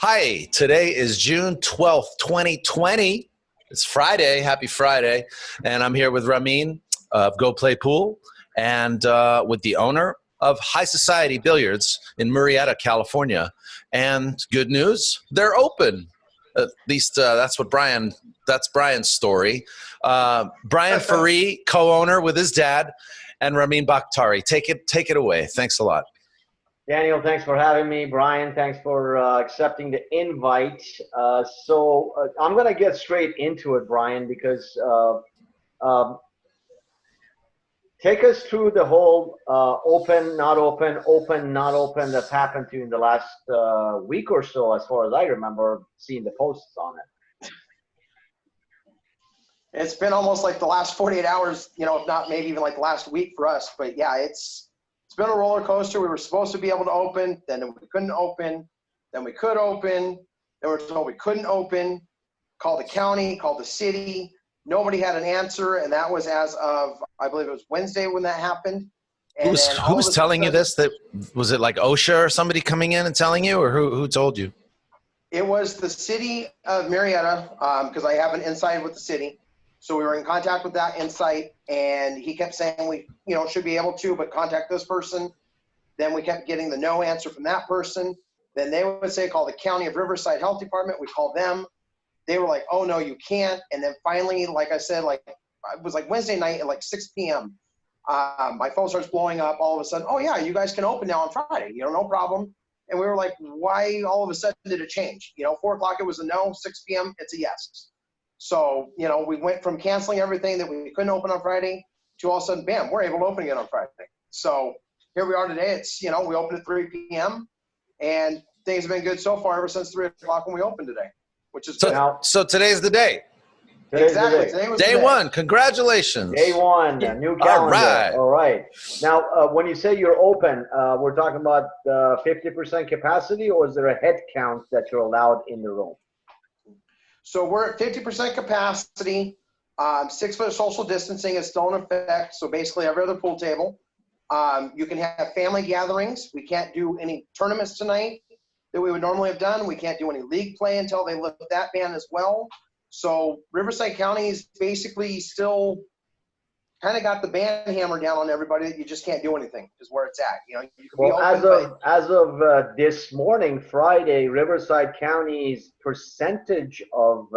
Hi, today is June 12th, 2020. It's Friday. Happy Friday. And I'm here with Ramin of Go Play Pool and with the owner of High Society Billiards in Murrieta, California. And good news, they're open. At least that's Bryan's story. Bryan Ferree, co-owner with his dad, and Ramin Bakhtiari. Take it away. Thanks a lot. Daniel, thanks for having me. Bryan, thanks for accepting the invite. So I'm going to get straight into it, Bryan, because take us through the whole open, not open that's happened to you in the last week or so, as far as I remember seeing the posts on it. It's been almost like the last 48 hours, if not maybe even like the last week for us. But yeah, it's been a roller coaster. We were supposed to be able to open, then we couldn't open, then we could open, then we were told we couldn't open, called the county, called the city. Nobody had an answer, and that was as of, I believe it was Wednesday when that happened. And who was telling you this? Was it like OSHA or somebody coming in and telling you, or who told you? It was the city of Murrieta, because I have an inside with the city. So we were in contact with that insight, and he kept saying we, should be able to, but contact this person. Then we kept getting the no answer from that person. Then they would say, call the County of Riverside Health Department. We called them. They were like, oh, no, you can't. And then finally, like I said, it was like Wednesday night at like 6 p.m. My phone starts blowing up all of a sudden. Oh, yeah, you guys can open now on Friday. No problem. And we were like, why all of a sudden did it change? 4 o'clock it was a no, 6 p.m. it's a yes. So, we went from canceling everything that we couldn't open on Friday to all of a sudden, bam, we're able to open again on Friday. So here we are today. It's, we opened at 3 p.m. and things have been good so far ever since 3 o'clock when we opened today, which is good. So today's the day. Exactly. Today was day one. Congratulations. Day one, new calendar. All right. Now, when you say you're open, we're talking about 50% capacity, or is there a head count that you're allowed in the room? So we're at 50% capacity. 6-foot social distancing is still in effect. So basically every other pool table. You can have family gatherings. We can't do any tournaments tonight that we would normally have done. We can't do any league play until they lift that ban as well. So Riverside County is basically still kind of got the ban hammer down on everybody that you just can't do anything is where it's at. You can as of this morning, Friday, Riverside County's percentage of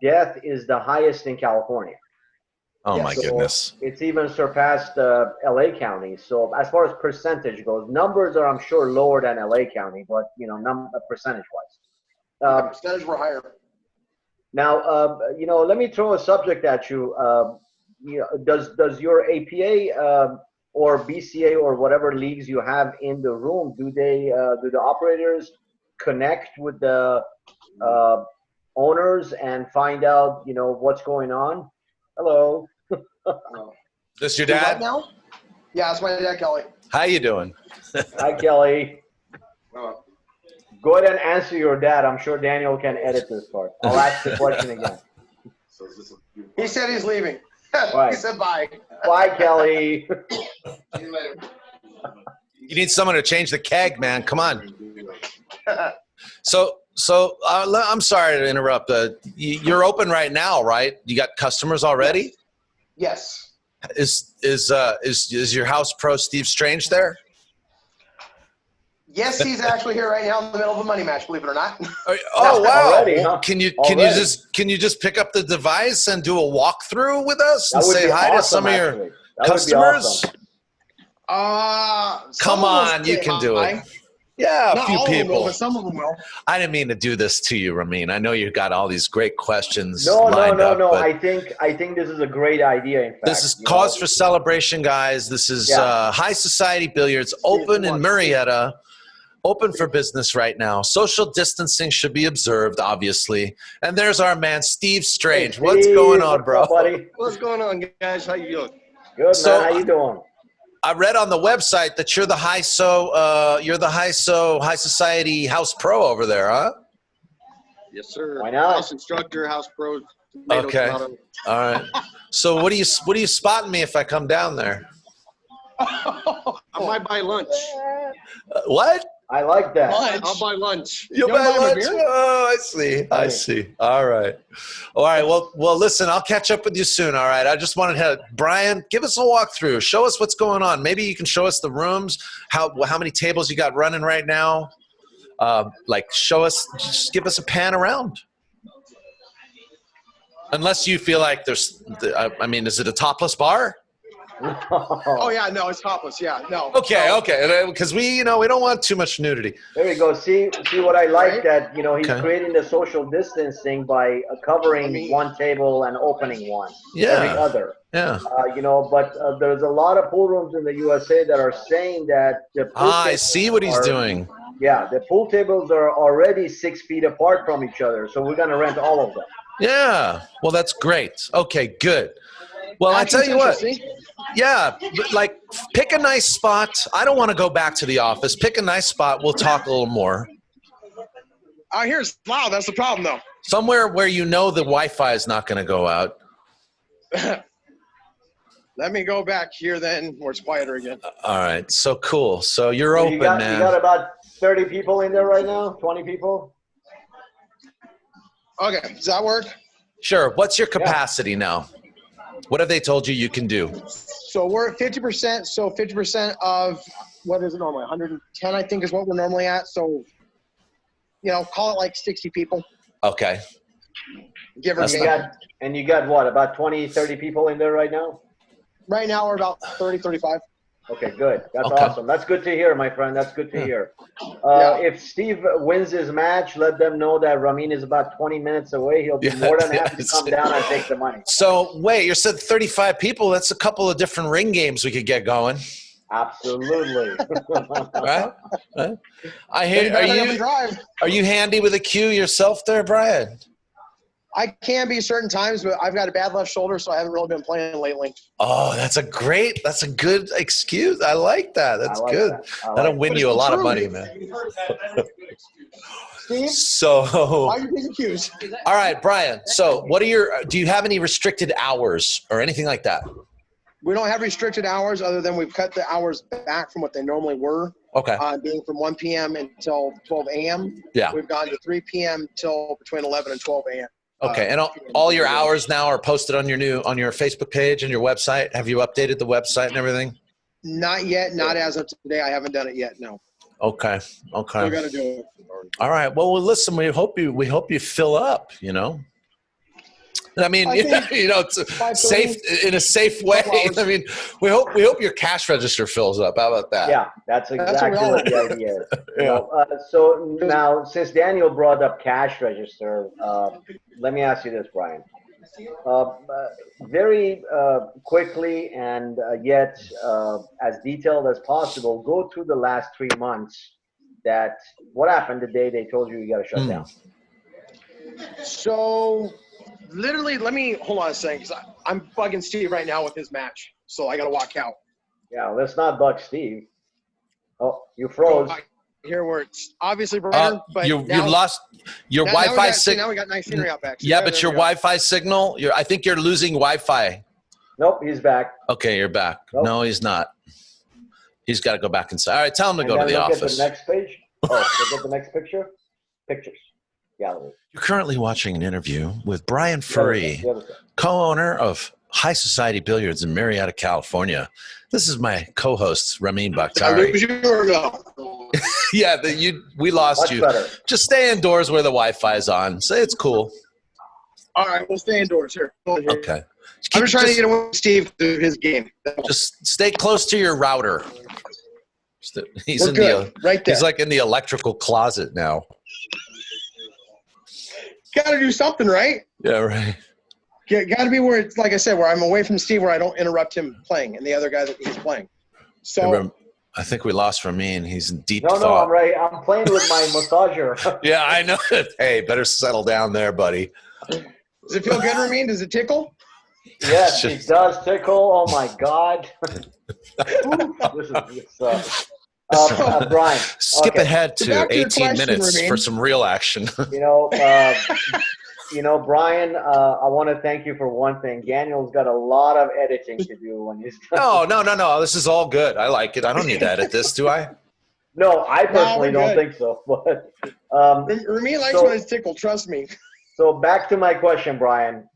death is the highest in California. Oh, yeah, my goodness. It's even surpassed LA County. So as far as percentage goes, numbers are, I'm sure, lower than LA County, but, percentage-wise. Percentage were higher. Now, let me throw a subject at you. Does your APA or BCA or whatever leagues you have in the room, do the operators connect with the owners and find out, what's going on? Hello. This your dad? Right now? Yeah, it's my dad, Kelly. How you doing? Hi, Kelly. Go ahead and answer your dad. I'm sure Daniel can edit this part. I'll ask the question again. He said he's leaving. Right. He said bye. Bye, Kelly. See you later. You need someone to change the keg, man. Come on. So I'm sorry to interrupt. You're open right now, right? You got customers already? Yes. Is your house pro Steve Strange there? Yes, he's actually here right now in the middle of a money match, believe it or not. Oh, wow. Already, huh? Can you just pick up the device and do a walkthrough with us and say hi to some of your customers? Awesome. Come on, you can do it. Yeah, a Not few all of them people. will, but some of them will. I didn't mean to do this to you, Ramin. I know you got all these great questions No. lined up. But I think this is a great idea. In fact, this is cause for celebration, guys. This is High Society Billiards, open in Murrieta, open for business right now. Social distancing should be observed, obviously. And there's our man, Steve Strange. Hey, What's Steve, going on, what's bro? up, buddy? What's going on, guys? How you doing? Good, So, man. How you doing? I read on the website that you're the High Society House Pro over there, huh? Yes, sir. Why not? House instructor, house pro. Okay. Tomato. All right. So what are you spotting me if I come down there? I might buy lunch. What? I like that. I'll buy lunch. You'll You wanna buy buy him a lunch? beer? Oh, I see. I see. All right. Well, listen, I'll catch up with you soon. All right. I just wanted to, Bryan, give us a walkthrough. Show us what's going on. Maybe you can show us the rooms, how many tables you got running right now. Show us, just give us a pan around. Unless you feel like is it a topless bar? Oh yeah, no, it's topless. Yeah, no. Okay. Because we don't want too much nudity. There you go. See what I like, Right? that he's Okay. creating the social distancing by covering one table and opening one every other. Yeah. But there's a lot of pool rooms in the USA that are saying that the pool I see what he's doing. Yeah, the pool tables are already 6 feet apart from each other, so we're gonna rent all of them. Yeah. Well, that's great. Okay, good. Well, I tell you what. Yeah, but pick a nice spot. I don't want to go back to the office. Pick a nice spot. We'll talk a little more. That's the problem though. Somewhere where the Wi-Fi is not going to go out. Let me go back here then, where it's quieter again. All right. So cool. So you're So open, you man. got about 30 people in there right now? 20 people? Okay, does that work? Sure. What's your capacity now? What have they told you can do? So we're at 50%. So 50% of what is it normally? 110, I think, is what we're normally at. So, call it like 60 people, Okay. give or That's take. You got what, about 20, 30 people in there right now? Right now we're about 30, 35. Okay, good. That's Okay. awesome. That's good to hear, my friend. That's good to hear. Yeah. If Steve wins his match, let them know that Ramin is about 20 minutes away. He'll be more than happy to come down and take the money. So wait, you said 35 people. That's a couple of different ring games we could get going. Absolutely. Right? I hear. Are you handy with a cue yourself there, Bryan? I can be certain times, but I've got a bad left shoulder, so I haven't really been playing lately. Oh, that's a good excuse. I like that. That's good. That'll win you a lot of money, man. Steve, So, why are you being accused? all right, Bryan. So, do you have any restricted hours or anything like that? We don't have restricted hours other than we've cut the hours back from what they normally were. Okay. Being from 1 p.m. until 12 a.m. Yeah. We've gone to 3 p.m. till between 11 and 12 a.m. Okay, and all your hours now are posted on your Facebook page and your website. Have you updated the website and everything? Not yet. Not as of today. I haven't done it yet. No. Okay. Still got to do it. All right. Well, listen. We hope you fill up. I mean, it's safe in a safe way. I mean, we hope your cash register fills up. How about that? Yeah, that's exactly what the idea is. So now, since Daniel brought up cash register, let me ask you this, Bryan. Very quickly and yet as detailed as possible, go through the last 3 months. What happened the day they told you got to shut down? So, literally, hold on a second, because I'm bugging Steve right now with his match. So I got to walk out. Yeah, let's not bug Steve. Oh, you froze. Here where it's obviously brighter, but you lost your Wi-Fi signal. Now we got nice scenery out back. So yeah, but your Wi-Fi signal. I think you're losing Wi-Fi. Nope, he's back. Okay, you're back. Nope. No, he's not. He's got to go back inside. All right, tell him to go to the office. Look at the next page. Look at the next picture. Pictures. Gallery. You're currently watching an interview with Bryan Ferree, co-owner of High Society Billiards in Murrieta, California. This is my co-host, Ramin Bakhtiari. Yeah, we lost Much you. better. Just stay indoors where the Wi-Fi is on. Say it's cool. All right, we'll stay indoors here. Okay. I'm just trying to get away with Steve to his game. Just stay close to your router. He's We're in good. Right there. He's like in the electrical closet now. Got to do something, right? Yeah, right. Got to be where it's, like I said, where I'm away from Steve, where I don't interrupt him playing and the other guy that he's playing. So I think we lost Ramin. He's in deep No, thought. I'm right. I'm playing with my massager. Yeah, I know. Hey, better settle down there, buddy. does it feel good, Ramin? Does it tickle? Yes, it does tickle. Oh my God. Bryan. Skip okay. ahead So to back to your 18 question, minutes Ramin. for some real action. Bryan, I want to thank you for one thing. Daniel's got a lot of editing to do when he's done. No. This is all good. I like it. I don't need to edit this, do I? No, I personally don't think so. But Ramin likes when it's tickled. Trust me. So back to my question, Bryan.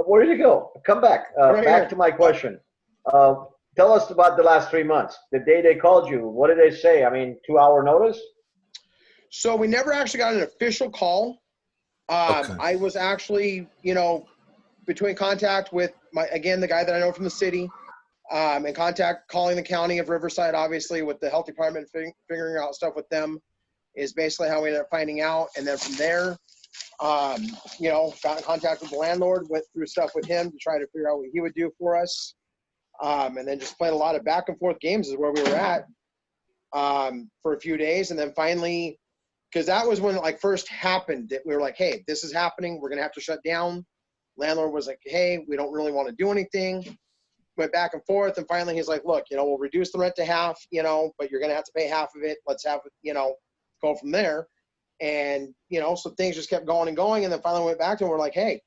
Where did you go? Come back. Back to my question. Tell us about the last 3 months. The day they called you, what did they say? I mean, 2-hour notice? So we never actually got an official call. Okay. I was actually, between contact with the guy that I know from the city, and calling the county of Riverside, obviously with the health department, figuring out stuff with them is basically how we ended up finding out. And then from there, got in contact with the landlord, went through stuff with him to try to figure out what he would do for us. And then just played a lot of back and forth games is where we were at for a few days. And then finally, because that was when it first happened, that we were like, hey, this is happening. We're going to have to shut down. Landlord was like, hey, we don't really want to do anything. Went back and forth. And finally he's like, look, we'll reduce the rent to half, but you're going to have to pay half of it. Let's have it, go from there. And, so things just kept going and going. And then finally went back to him. We're like, hey,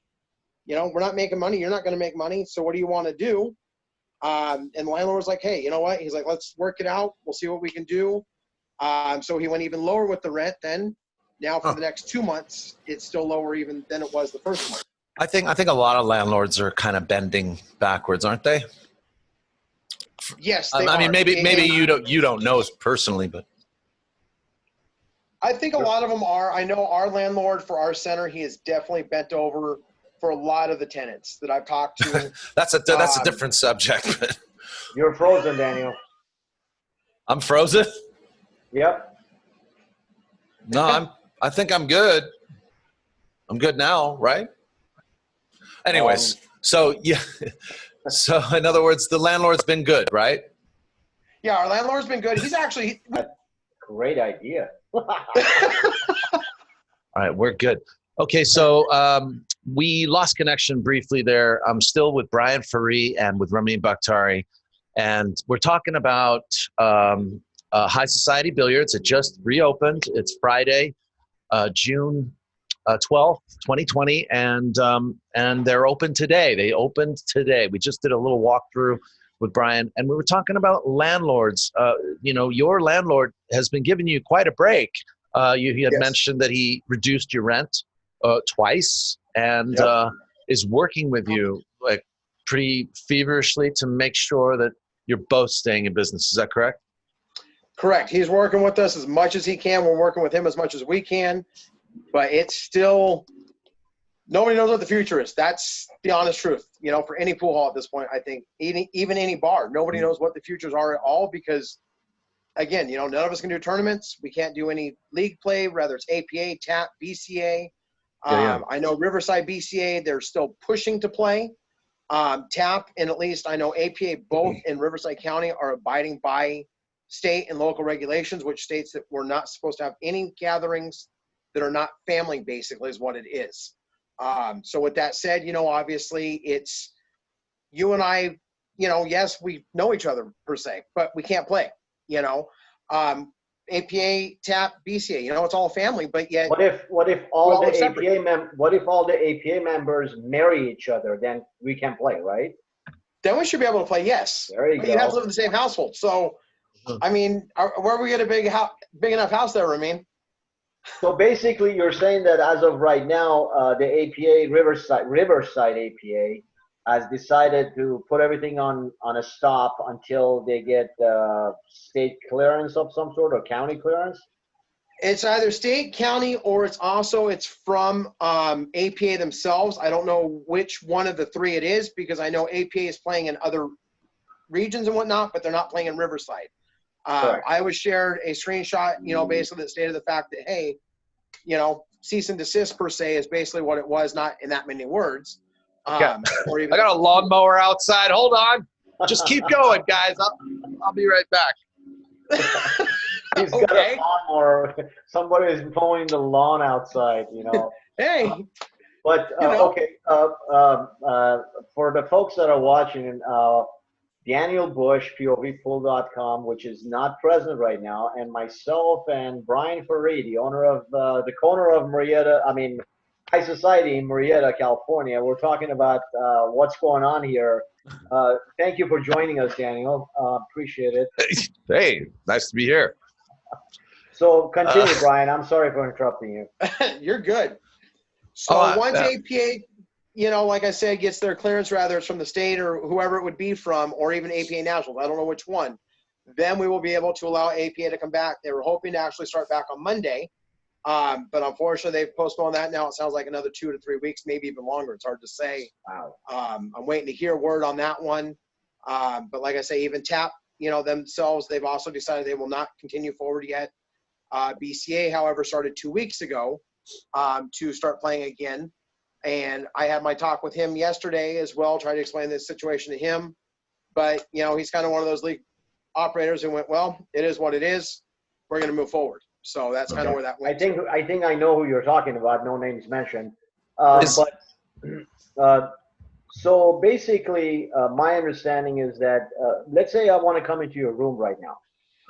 we're not making money. You're not going to make money. So what do you want to do? And the landlord was like, hey, you know what? He's like, let's work it out. We'll see what we can do. So he went even lower with the rent then. Now for the next 2 months, it's still lower even than it was the first month. I think a lot of landlords are kind of bending backwards, aren't they? Yes, I mean, maybe you don't know personally, but I think a lot of them are. I know our landlord for our center, he is definitely bent over for a lot of the tenants that I've talked to. that's a different subject. But You're frozen, Daniel. I'm frozen? Yep. No, I think I'm good. I'm good now, right? Anyways, so yeah. So in other words, the landlord's been good, right? Yeah, our landlord's been good. He's actually great idea. All right, we're good. Okay, so we lost connection briefly there. I'm still with Bryan Ferree and with Ramin Bakhtiari, and we're talking about High Society Billiards. It just reopened. It's Friday, June 12th, 2020, and they're open today. They opened today. We just did a little walkthrough with Bryan, and we were talking about landlords. Your landlord has been giving you quite a break. You had mentioned that he reduced your rent twice and is working with you pretty feverishly to make sure that you're both staying in business. Is that correct? Correct. He's working with us as much as he can. We're working with him as much as we can. But it's still – nobody knows what the future is. That's the honest truth, for any pool hall at this point, I think. Even any bar. Nobody knows what the futures are at all because, again, none of us can do tournaments. We can't do any league play, whether it's APA, TAP, BCA. I know Riverside BCA, they're still pushing to play. TAP and at least I know APA both in Riverside County are abiding by state and local regulations, which states that we're not supposed to have any gatherings that are not family, basically, is what it is. So with that said, obviously it's you and I, yes, we know each other per se, but we can't play, APA, TAP, BCA, it's all family, but yet. What if all the APA members marry each other, then we can play, right? Then we should be able to play, yes. There you go. You have to live in the same household. So, I mean, where we get a big enough house there, Ramin? So basically, you're saying that as of right now, the APA Riverside APA has decided to put everything on a stop until they get state clearance of some sort or county clearance. It's either state, county, or it's from APA themselves. I don't know which one of the three it is because I know APA is playing in other regions and whatnot, but they're not playing in Riverside. I was shared a screenshot, basically that stated the fact that, hey, cease and desist per se is basically what it was, not in that many words. Or even, I got a lawnmower outside. Hold on. Just keep going, guys. I'll be right back. He's got a lawnmower. Somebody is mowing the lawn outside, Hey. But, okay. For the folks that are watching, Daniel Busch, POVpool.com, which is not present right now, and myself and Bryan Ferree, the owner of the corner of High Society in Murrieta, California. We're talking about what's going on here. Thank you for joining us, Daniel. Appreciate it. Hey, nice to be here. So continue, Bryan. I'm sorry for interrupting you. You're good. So once APA, like I said, gets their clearance, rather it's from the state or whoever it would be from, or even APA National, I don't know which one, then we will be able to allow APA to come back. They were hoping to actually start back on Monday, but unfortunately they've postponed that now. It sounds like another 2 to 3 weeks, maybe even longer. It's hard to say. Wow. I'm waiting to hear word on that one. But like I say, even TAP, themselves, they've also decided they will not continue forward yet. BCA, however, started 2 weeks ago to start playing again. And I had my talk with him yesterday as well, tried to explain this situation to him. But, he's kind of one of those league operators who went, well, it is what it is. We're going to move forward. So that's kind of where that went. I think I know who you're talking about. No names mentioned. So basically, my understanding is that, let's say I want to come into your room right now.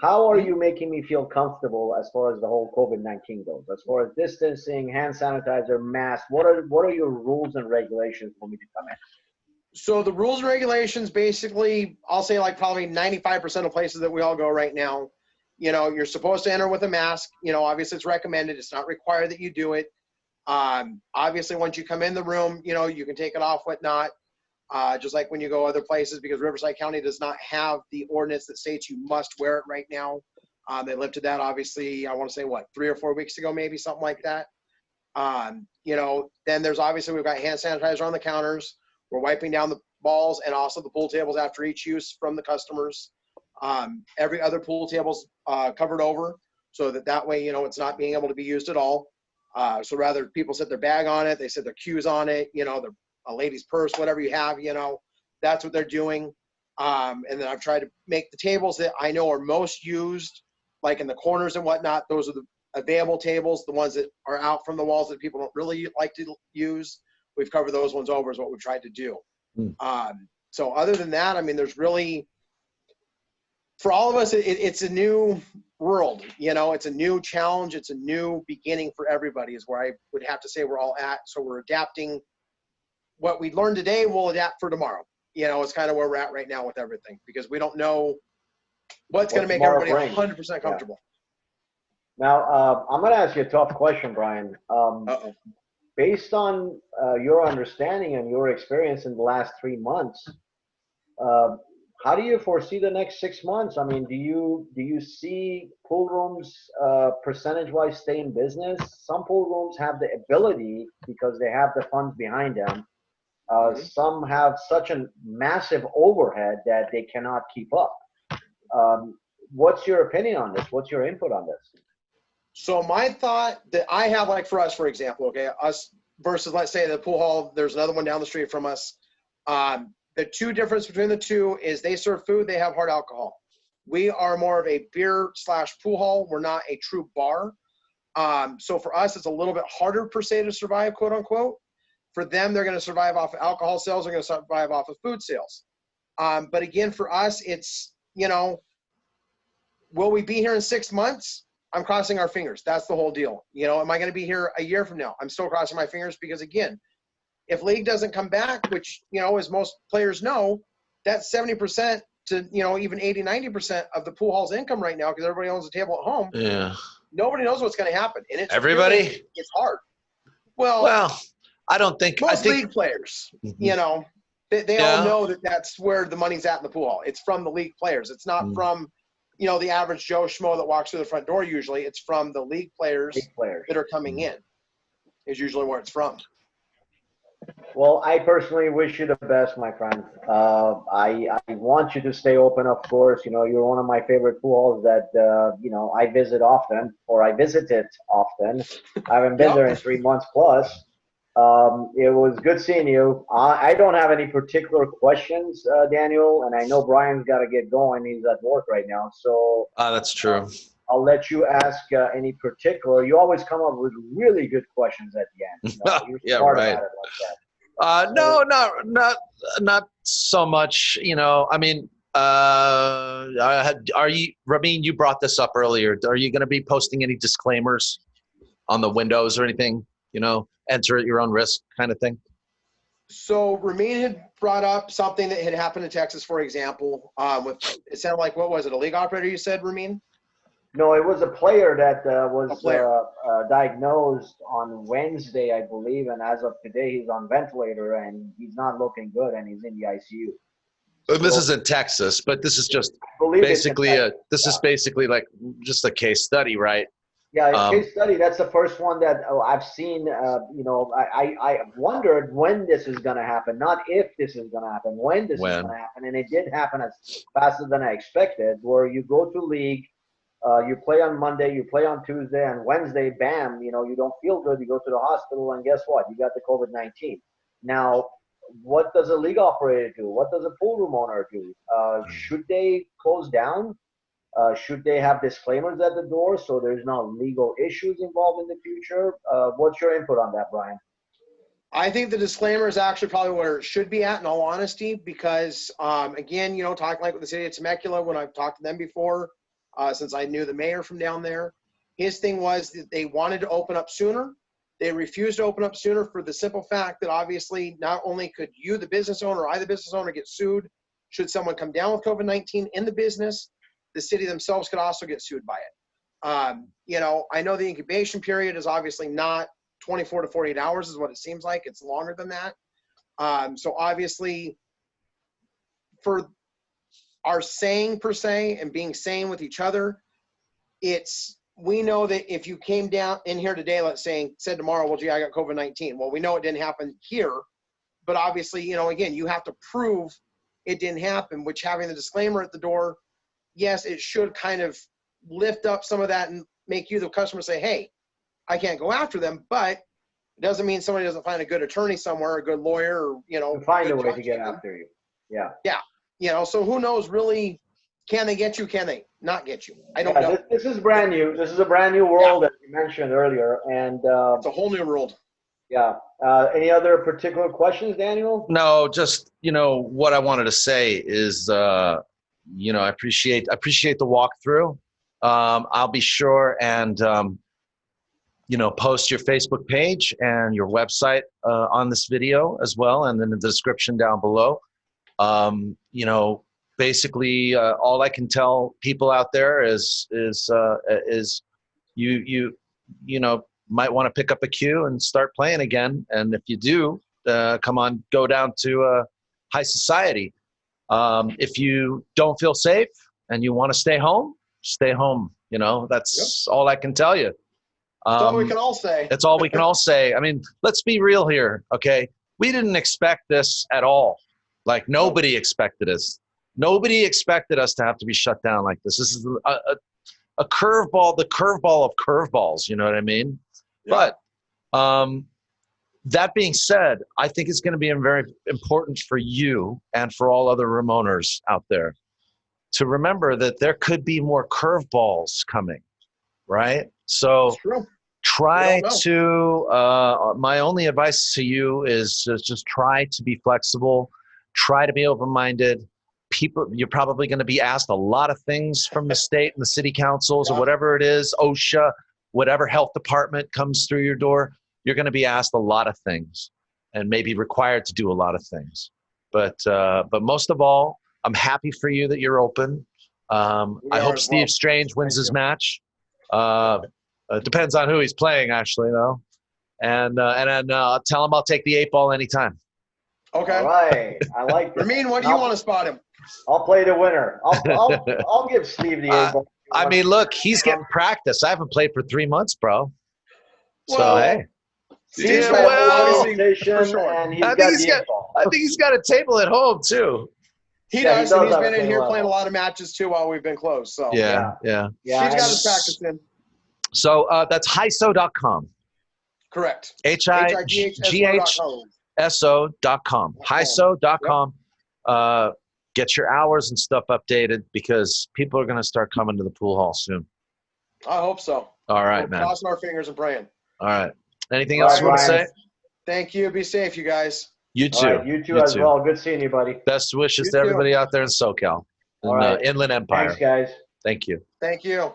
How are you making me feel comfortable as far as the whole COVID-19 goes? As far as distancing, hand sanitizer, mask, what are your rules and regulations for me to come in? So the rules and regulations, basically, I'll say like probably 95% of places that we all go right now, you're supposed to enter with a mask. Obviously it's recommended. It's not required that you do it. Obviously, once you come in the room, you can take it off, whatnot. Just like when you go other places, because Riverside County does not have the ordinance that states you must wear it right now. They lifted that, obviously, I want to say, 3 or 4 weeks ago, maybe something like that. Then there's obviously, we've got hand sanitizer on the counters. We're wiping down the balls and also the pool tables after each use from the customers. Every other pool table's covered over so that way, it's not being able to be used at all. So rather people set their bag on it, they set their cues on it, a lady's purse, whatever you have, that's what they're doing. And then I've tried to make the tables that I know are most used, like in the corners and whatnot. Those are the available tables, the ones that are out from the walls that people don't really like to use. We've covered those ones over is what we've tried to do. So other than that, there's really, for all of us, it's a new world, it's a new challenge. It's a new beginning for everybody is where I would have to say we're all at. So we're adapting. What we learned today, we'll adapt for tomorrow. It's kind of where we're at right now with everything because we don't know what's going to make everybody 100% comfortable. Yeah. Now, I'm going to ask you a tough question, Bryan. Based on your understanding and your experience in the last 3 months, how do you foresee the next 6 months? Do you see pool rooms percentage-wise stay in business? Some pool rooms have the ability because they have the funds behind them. Some have such a massive overhead that they cannot keep up. What's your opinion on this? What's your input on this? So my thought that I have, like for us, for example, us versus, let's say, the pool hall, there's another one down the street from us. The two difference between the two is they serve food, they have hard alcohol. We are more of a beer/pool hall. We're not a true bar. So for us, it's a little bit harder per se to survive, quote unquote. For them, they're going to survive off of alcohol sales. They're going to survive off of food sales. But again, for us, it's, will we be here in 6 months? I'm crossing our fingers. That's the whole deal. Am I going to be here a year from now? I'm still crossing my fingers because, again, if league doesn't come back, which, as most players know, that's 70% to, even 80, 90% of the pool hall's income right now because everybody owns a table at home. Yeah. Nobody knows what's going to happen. And it's everybody? Really, it's hard. Well, I don't think most league players, they all know that that's where the money's at in the pool hall. It's from the league players. It's not from, the average Joe Schmo that walks through the front door usually. It's from the league players that are coming in is usually where it's from. Well, I personally wish you the best, my friend. I want you to stay open, of course. You know, you're one of my favorite pool halls that, you know, I visit often, or I visited often. I haven't been there in Yep. 3 months plus. It was good seeing you. I don't have any particular questions, Daniel, and I know Brian's got to get going. He's at work right now. So That's true. I'll let you ask any particular. You always come up with really good questions at the end. You know, you're Yeah, smart right. about it like that. No, not so much. You know, I mean, are you, Ramin? You brought this up earlier. Are you going to be posting any disclaimers on the windows or anything? You know, enter at your own risk kind of thing. So Ramin had brought up something that had happened in Texas, for example. With it sounded like, what was it, a league operator? You said, Ramin? No, it was a player that was A player. diagnosed on Wednesday, I believe, and as of today, he's on ventilator and he's not looking good, and he's in the ICU. And this So, is in Texas, but this is just I believe it's in basically Texas. this is basically like just a case study, right? Yeah, it's case study. That's the first one that I've seen. You know, I wondered when this is going to happen, not if this is going to happen, when this is going to happen, and it did happen as faster than I expected. Where you go to league, you play on Monday, you play on Tuesday, and Wednesday, bam, you know, you don't feel good. You go to the hospital, and guess what? You got the COVID-19. Now, what does a league operator do? What does a pool room owner do? Should they close down? Should they have disclaimers at the door so there's no legal issues involved in the future? What's your input on that, Brian? I think the disclaimer is actually probably where it should be at, in all honesty, because, again, you know, talking like with the city of Temecula, when I've talked to them before, since I knew the mayor from down there, his thing was that they wanted to open up sooner. They refused to open up sooner for the simple fact that obviously not only could you, the business owner, or I, the business owner, get sued should someone come down with COVID-19 in the business, the city themselves could also get sued by it. You know, I know the incubation period is obviously not 24 to 48 hours is what it seems like. It's longer than that. So obviously for our saying per se and being sane with each other, we know that if you came down in here today, let's say, said tomorrow, well, gee, I got COVID-19. Well, we know it didn't happen here, but obviously, you know, again, you have to prove it didn't happen, which having the disclaimer at the door, yes, it should kind of lift up some of that and make you, the customer, say, hey, I can't go after them, but it doesn't mean somebody doesn't find a good attorney somewhere, a good lawyer, or, you know, Find a way to get after you. Yeah. Yeah. You know, so who knows really, can they get you? Can they not get you? I don't know. This is brand new. This is a brand new world, as you mentioned earlier. And it's a whole new world. Yeah. Any other particular questions, Daniel? No, just, you know, what I wanted to say is, you know, I appreciate the walkthrough. I'll be sure and, you know, post your Facebook page and your website on this video as well, and in the description down below. You know, basically, all I can tell people out there is you know, might want to pick up a cue and start playing again. And if you do, come on, go down to high society. If you don't feel safe and you want to stay home, stay home. You know, that's all I can tell you. That's all we can all say. That's all we can all say. I mean, let's be real here, okay? We didn't expect this at all. Like, nobody expected us. Nobody expected us to have to be shut down like this. This is a curveball, the curveball of curveballs, you know what I mean? Yeah. But that being said, I think it's going to be very important for you and for all other room owners out there to remember that there could be more curveballs coming, right? So try to, my only advice to you is just try to be flexible, try to be open-minded. People, you're probably going to be asked a lot of things from the state and the city councils or whatever it is, OSHA, whatever health department comes through your door. You're going to be asked a lot of things and maybe required to do a lot of things. But most of all, I'm happy for you that you're open. I hope Steve Strange wins his match. It depends on who he's playing, actually, though. And then tell him I'll take the 8-ball anytime. Okay. All right. I like this. Ramin, what do you want to spot him? I'll play the winner. I'll give Steve the 8-ball. I mean, look, he's getting practice. I haven't played for 3 months, bro. So, Well, hey. He's Yeah, got well, the reputation, for sure. and he's I got think the he's got. info. I think he's got a table at home too. He Yeah, he does, and does he's have a been in table here at playing a home. lot of matches too while we've been closed. So Yeah. Yeah, he's got and- his practice in. So that's hiso.com. Correct. HIGHSO.com. Hiso.com. Get your hours and stuff updated because people are going to start coming to the pool hall soon. I hope so. All right, We're man. crossing our fingers and praying. All right. Anything All else right, you want to Bryan. say? Thank you. Be safe, you guys. You All too. right, you too as well. Good seeing you, buddy. Best wishes You to too. everybody out there in SoCal, in All right. the Inland Empire. Thanks, guys. Thank you. Thank you.